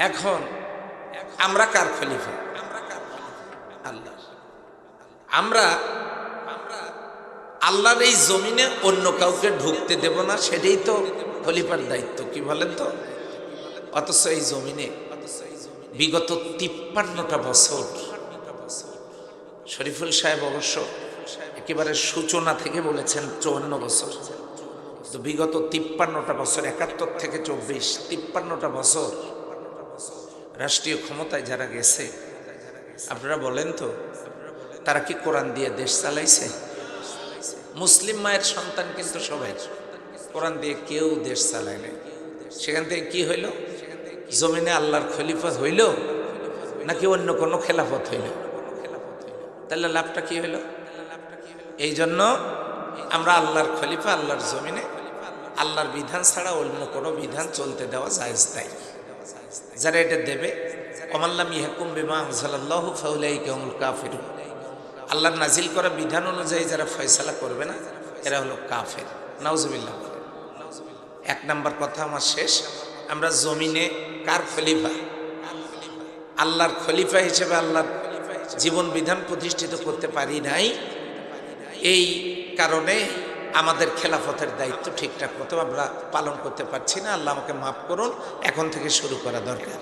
এখন আমরা কার খলিফা? আল্লাহ। আমরা আল্লাহর এই জমিনে অন্য কাউকে ঢুকতে দেব না, সেটাই তো খলিফার দায়িত্ব, কি বলেন তো? অথচ এই জমিনে বিগত 53টা বছর শরীফুল সাহেব অবশ্য একেবারে সূচনা থেকে বলেছেন 54 বছর, তো বিগত 53টা বছর, 71 থেকে 24, 53টা বছর রাষ্ট্রীয় ক্ষমতায় যারা গেছে, আপনারা বলেন তো তারা কি কোরআন দিয়ে দেশ চালাইছে? মুসলিম মায়ের সন্তান কিন্তু সবাই, কোরআন দিয়ে কেউ দেশ চালায় নাই। সেখান থেকে কি হইল? জমিনে আল্লাহর খলিফা হইল নাকি অন্য কোনো খেলাফত হইল? তাহলে লাভটা কি হইল? এই জন্য আমরা আল্লাহর খলিফা, আল্লাহর জমিনে আল্লাহর বিধান ছাড়া অন্য কোনো বিধান চলতে দেওয়া জায়েজ নাই। যারা এটা দেবে, ওমাল্লাম ইয়াহকুম বিমা আনজালাল্লাহু ফাউলাইকা হুমুল কাফিরুন, আল্লাহর নাজিল করা বিধান অনুযায়ী যারা ফয়সালা করবে না, এরা হলো কাফের। নাউজুবিল্লাহ। এক নাম্বার কথা আমার শেষ। আমরা জমিনে কার খলিফা? আল্লাহর খলিফা হিসেবে আল্লাহর জীবন বিধান প্রতিষ্ঠিত করতে পারি নাই, এই কারণে আমাদের খেলাফতের দায়িত্ব ঠিকঠাক মতো আমরা পালন করতে পারছি না। আল্লাহ আমাকে মাফ করুন, এখন থেকে শুরু করা দরকার।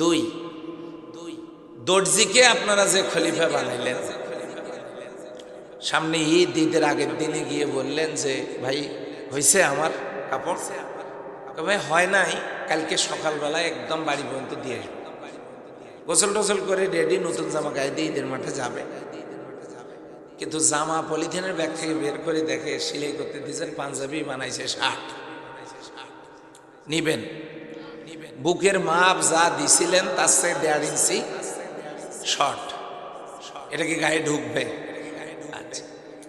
দুই, দর্জিকে আপনারা যে খলিফা বানাইলেন, সামনে ঈদ, ঈদের আগের দিনে গিয়ে বললেন যে ভাই হয়েছে আমার কাপড়, ভাই হয় নাই, কালকে সকালবেলা একদম বাড়ি পর্যন্ত দিয়ে আসবো। গোসল টোসল করে রেডি, নতুন জামা গায়ে দিয়ে ঈদের মাঠে যাবে, কিন্তু জামা পলিথিনের ব্যাগ থেকে বের করে দেখে সেলাই করতে দিয়েছেন, পাঞ্জাবি বানাইছে 60। নিবেন? বুকের মাপ যা দিছিলেন তার চেয়ে 1.5 ইঞ্চি শর্ট, এটা কি গায়ে ঢুকবে? আচ্ছা,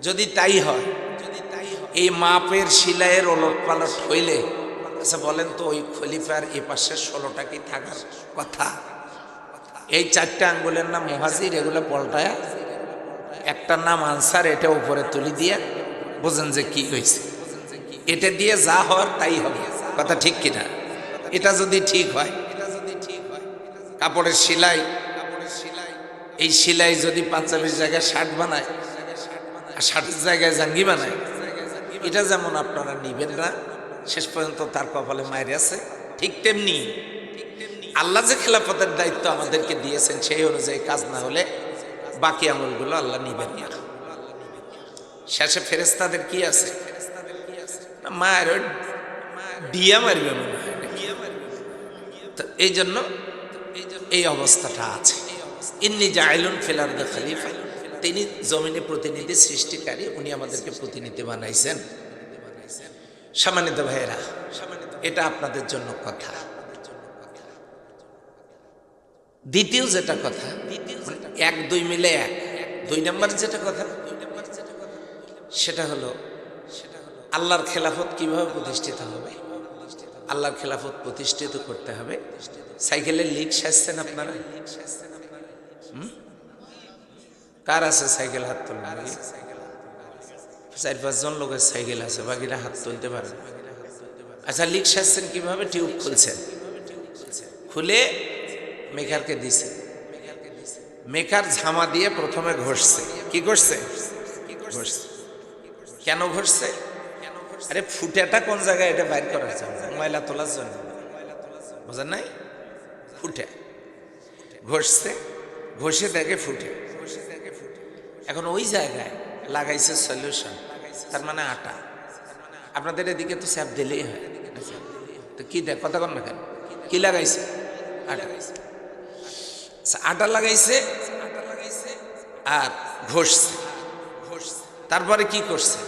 যদি তাই হয়, এই মাপের সিলাইয়ের ওলট পালট হইলে, আচ্ছা বলেন তো ওই খলিফার এ পাশে 16টা কি থাকার কথা? এই 4টে আঙ্গুলের নাম মুহাজির, এগুলো পল্টায়া একটার নাম আনসার, এটা উপরে তুলি দিয়ে বোঝেন যে কি হয়েছে। এটা দিয়ে যা হওয়ার তাই হবে, কথা ঠিক কিনা? এটা যদি ঠিক হয়, কাপড়ের সেলাই, এই সেলাই যদি পাঞ্জাবির জায়গায় শার্ট বানায় আর শার্টের জায়গায় জাঙ্গি বানায়, এটা যেমন আপনারা নিবেন না, শেষ পর্যন্ত তার কপালে মায়ের আছে, ঠিক তেমনি আল্লাহ যে খেলাফতের দায়িত্ব আমাদেরকে দিয়েছেন, সেই অনুযায়ী কাজ না হলে বাকি আমলগুলো আল্লাহ নিবেন না। শেষে ফেরেশতাদের কি আছে? মায়ের দিয়া মারবে মনে হয়। তো এই জন্য এই অবস্থাটা আছে। ইন্নী জাইলুন ফিল আরদি খলিফা, তিনি জমিনে প্রতিনিধি সৃষ্টিকারী, উনি আমাদেরকে প্রতিনিধি বানাইছেন। সম্মানিত ভাইয়েরা, এটা আপনাদের জন্য কথা। দ্বিতীয় যেটা কথা, 1-2 মিলে 1, 2 নম্বর যেটা কথা, সেটা হলো আল্লাহর খেলাফত কিভাবে প্রতিষ্ঠিত হবে। আল্লাহর খেলাফত প্রতিষ্ঠিত করতে হবে। সাইকেলের লিক সাজছেন আপনারা? কার আছে সাইকেল? হাত তুলুন। 4-5 জন লোকের সাইকেল আছে, বাকিরা হাত তুলতে পারে। আচ্ছা, লিক সাজছেন কিভাবে? টিউব খুলছেন, খুলে মেকারকে দিছে, মেকার ঝামা দিয়ে প্রথমে ঘষছে। কি ঘষছে? ঘষছে। কেন ঘষছে? আরে ফুটাটা কোন জায়গায়, এটা বাইর করার জন্য, ময়লা তোলার জন্য, বোঝেন নাই? ফুটে ঘষছে, ঘষে দেখে ফুটে। এখন ওই জায়গায় লাগাইছে সলিউশন, তার মানে আটা। আপনাদের এদিকে তো স্যাপ দিলেই হয়, তো কি দেখ কথা কন না কেন? কি লাগাইছে? আটা। আটা লাগাইছে আর ঘষছে। তারপরে কি করছে?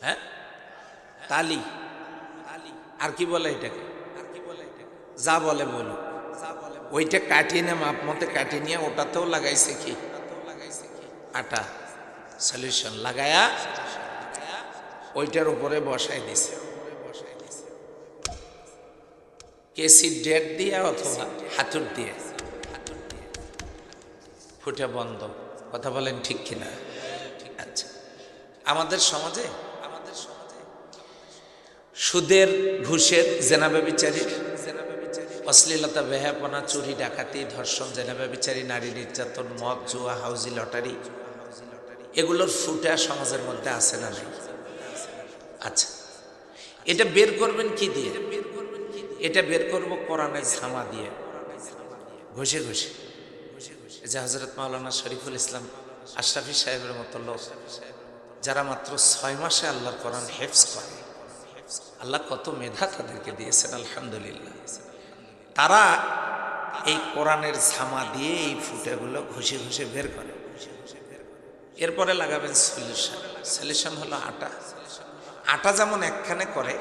হ্যাঁ, তালি। আর কি বলে এটাকে? যা বলে বলুন। ওইটা কাটিয়ে নিয়ে, মাপ মতে কাটিয়ে নিয়ে, ওটাতেও লাগাইছে কি? আটা সলিউশন লাগায়া ওইটার উপরে বসাই দিছে, কেসি ডেট দিয়ে অথবা হাতুর দিয়ে। ফুটে বন্ধ। কথা বলেন ঠিক কিনা? আমাদের সমাজে সুদের, ঘুষের, জেনা ব্যভিচারীর, অশ্লীলতা, বেহাপনা, চুরি, ডাকাতি, ধর্ষণ, জেনা ব্যভিচারী, নারী নির্যাতন, মদ, জুয়া, হাউজি লটারি, এগুলোর ফুটা সমাজের মধ্যে আছে না নাই? আচ্ছা, এটা বের করবেন কি দিয়ে? এটা বের করব কোরআনের ঝামা দিয়ে, ঘষে ঘষে। যে হযরত মাওলানা শরীফুল ইসলাম আশরাফি সাহেবের মতো লোক, যারা মাত্র 6 মাসে আল্লাহর কোরআন হেফজ করে, আল্লাহ কত মেধা তাদেরকে দিয়েছেন আলহামদুলিল্লাহ। তারা এই কোরআনের ঝামা দিয়ে এই ফুটাগুলো ঘষে ঘষে বের করে। এরপরে লাগাবেন সলিউশন। সলিউশন হলো আটা। আটা যেমন একখানে করে,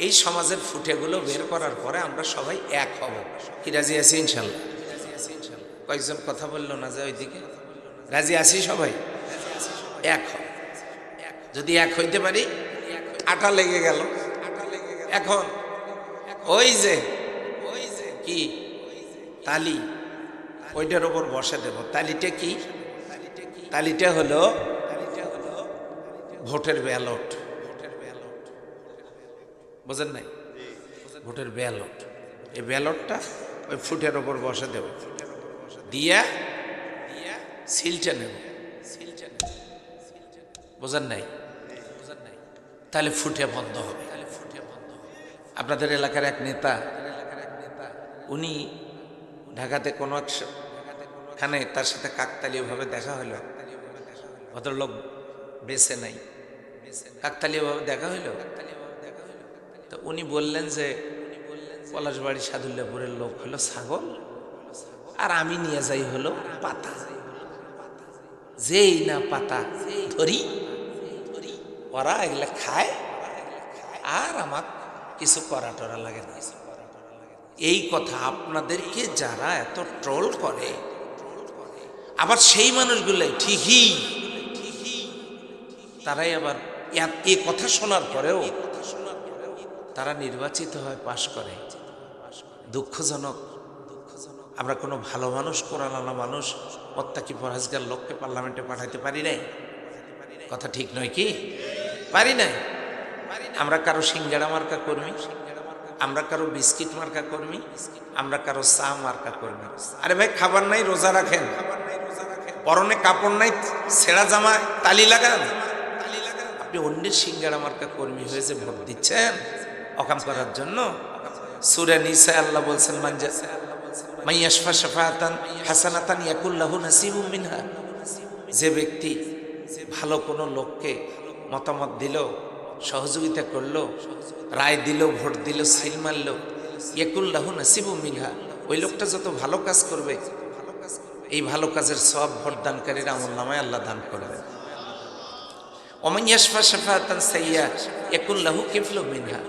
এই সমাজের ফুটেগুলো বের করার পরে আমরা সবাই এক হব। কি রাজি আছি ইনশাল্লাহ? কয়েকজন কথা বললো না যে ওইদিকে? রাজি আছি সবাই? এক হব। যদি এক হইতে পারি, আটা লেগে গেল। এখন ওই যে কি তালি, ওইটার ওপর বসে দেব। তালিটা কি? তালিটা হলো ভোটের ব্যালট। বোঝেন নাই? ভোটের ব্যালট। এই ব্যালটটা ওই ফুটের ওপর বসে দেব, দিয়া সিলটা নেব। বোঝেন নাই? তাহলে ফুটে বন্ধ হবে। আপনাদের এলাকার এক নেতা, উনি ঢাকাতে কোনো একখানে তার সাথে কাকতালীয়ভাবে দেখা হলো। ভদ্রলোক বেঁচে নাই, কাকতালীয়ভাবে দেখা হইল। তো উনি বললেন যে পলাশবাড়ি সাদুল্লাপুরের লোক হলো ছাগল, আর আমি নিয়ে যাই হলো পাতা। যেই না পাতা ধরি, ওরা এগুলা খায়, আর আমার কিছু করা টরা লাগে না। এই কথা আপনাদেরকে যারা এত ট্রোল করে, আবার সেই মানুষগুলাই ঠিকই, তারাই আবার এই কথা শোনার পরেও তারা নির্বাচিত হয়, পাশ করে। দুঃখজনক। আমরা কোনো ভালো মানুষ, কোরআনওয়ালা মানুষ, মুত্তাকি পরহেজগার লোককে পার্লামেন্টে পাঠাইতে পারি নাই। কথা ঠিক নয় কি? পারি নাই। আমরা কারো সিঙ্গাড়া মার্কা কর্মী, আমরা কারো বিস্কিট মার্কা কর্মী, আমরা কারো চা মার্কা কর্মী। আরে ভাই, খাবার নাই, রোজা রাখেন, পরনে কাপড় নাই, ছেঁড়া জামা, তালি লাগান। আপনি অন্যের সিঙ্গাড়া মার্কা কর্মী হয়েছে ভোট দিচ্ছেন অকাম করার জন্য। সূরা নিসা আল্লাহ বলছেন, মাইয়াশফা শাফাআতান হাসানাতান ইয়াকুল লাহু নাসিবুম মিনহা। যে ব্যক্তি ভালো কোনো লোককে মতামত দিল, সহযোগিতা করলো, রায় দিল, ভোট দিল, সিল মারল, ইয়াকুল লাহু নাসিবুম মিনহা, ওই লোকটা যত ভালো কাজ করবে, এই ভালো কাজের সব ভোটদানকারীর আমলনামায় আল্লাহ দান করবেন। ওমান ইয়াশফা শাফাআতান সাইয়্যা ইয়াকুল লাহু কিফলুম মিনহা।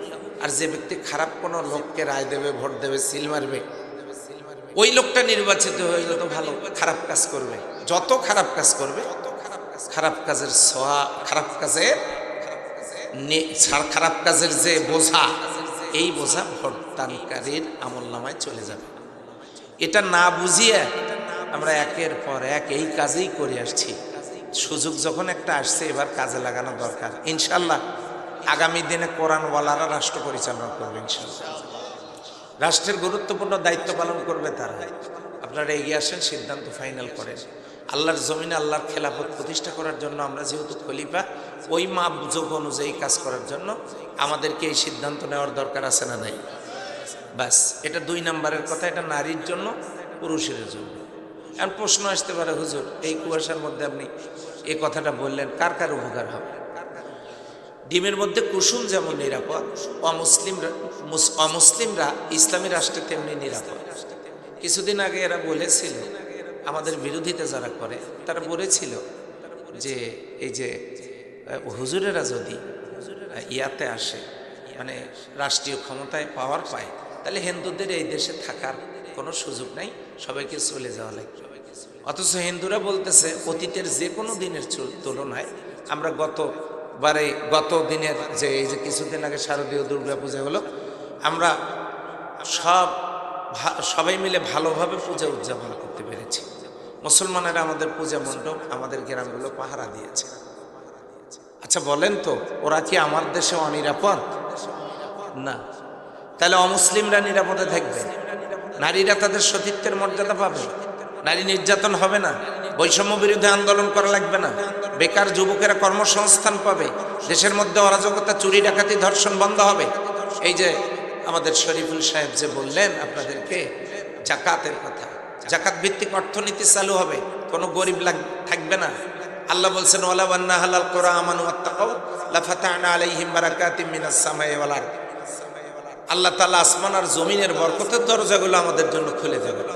আর যে ব্যক্তি খারাপ কোনো লোককে রায় দেবে, ভোট দেবে, সিল মারবে, ওই লোকটা নির্বাচিত হয়ে যত ভালো খারাপ কাজ করবে, যত খারাপ কাজ করবে, খারাপ কাজের খারাপ কাজের যে বোঝা, এই বোঝা ভোটদানকারীর আমলনামায় চলে যাবে। এটা না বুঝিয়ে আমরা একের পর এক এই কাজেই করে আসছি। সুযোগ যখন একটা আসছে, এবার কাজে লাগানো দরকার। ইনশাল্লাহ আগামী দিনে কোরআনওয়ালারা রাষ্ট্র পরিচালনা করবে ইনশাল্লাহ। রাষ্ট্রের গুরুত্বপূর্ণ দায়িত্ব পালন করবে তারা। আপনারা এগিয়ে আসেন, সিদ্ধান্ত ফাইনাল করেন। আল্লাহর জমিনে আল্লাহর খেলাফত প্রতিষ্ঠা করার জন্য আমরা যেহেতু খলিফা, ওই মাপযোগ অনুযায়ী কাজ করার জন্য আমাদেরকে এই সিদ্ধান্ত নেওয়ার দরকার আছে না নাই? ব্যাস, এটা 2 নম্বরের কথা। এটা নারীর জন্য, পুরুষের জন্য। এখন প্রশ্ন আসতে পারে, হুজুর এই কুয়াশার মধ্যে আপনি এই কথাটা বললেন, কার কার উপকার হবে? ডিমের মধ্যে কুসুম যেমন নিরাপদ, অমুসলিমরা ইসলামী রাষ্ট্রে তেমনি নিরাপদ। কিছুদিন আগে এরা বলেছিল, আমাদের বিরোধিতা যারা করে তারা বলেছিল যে এই যে হুজুরেরা যদি ইয়াতে আসে, মানে রাষ্ট্রীয় ক্ষমতায় পাওয়ার পায়, তাহলে হিন্দুদের এই দেশে থাকার কোনো সুযোগ নাই, সবাইকে চলে যাওয়া লাগবে। অথচ হিন্দুরা বলতেছে অতীতের যে কোনো দিনের তুলনায় আমরা গত দিনের যে এই যে কিছুদিন আগে শারদীয় দুর্গা পূজা হলো, আমরা সবাই মিলে ভালোভাবে পূজা উদযাপন করতে পেরেছি। মুসলমানেরা আমাদের পূজা মণ্ডপ, আমাদের গ্রামগুলো পাহারা দিয়েছে। আচ্ছা বলেন তো, ওরা কি আমার দেশে অনিরাপদ? না। তাহলে অমুসলিমরা নিরাপদে থাকবে, নারীরা তাদের সতীত্বের মর্যাদা পাবে, নারী নির্যাতন হবে না, বৈষম্য বিরুদ্ধে আন্দোলন করা লাগবে না, বেকার যুবকেরা কর্মসংস্থান পাবে, দেশের মধ্যে অরাজকতা, চুরি ডাকাতি, ধর্ষণ বন্ধ হবে। এই যে আমাদের শরীফুল সাহেব যে বললেন আপনাদেরকে জাকাতের কথা, জাকাত ভিত্তিক অর্থনীতি চালু হবে, কোনো গরিব থাকবে না। আল্লাহ বলছেন ওয়ালা ওয়ান্না হালাল কোরআ আমানু ওয়াত্তাকাউ লাফাতানা আলাইহিম বারাকাতিম মিনাস সামাই ওয়াল আরদ। আল্লাহ তাআলা আসমান আর জমিনের বরকতের দরজাগুলো আমাদের জন্য খুলে দেবেন।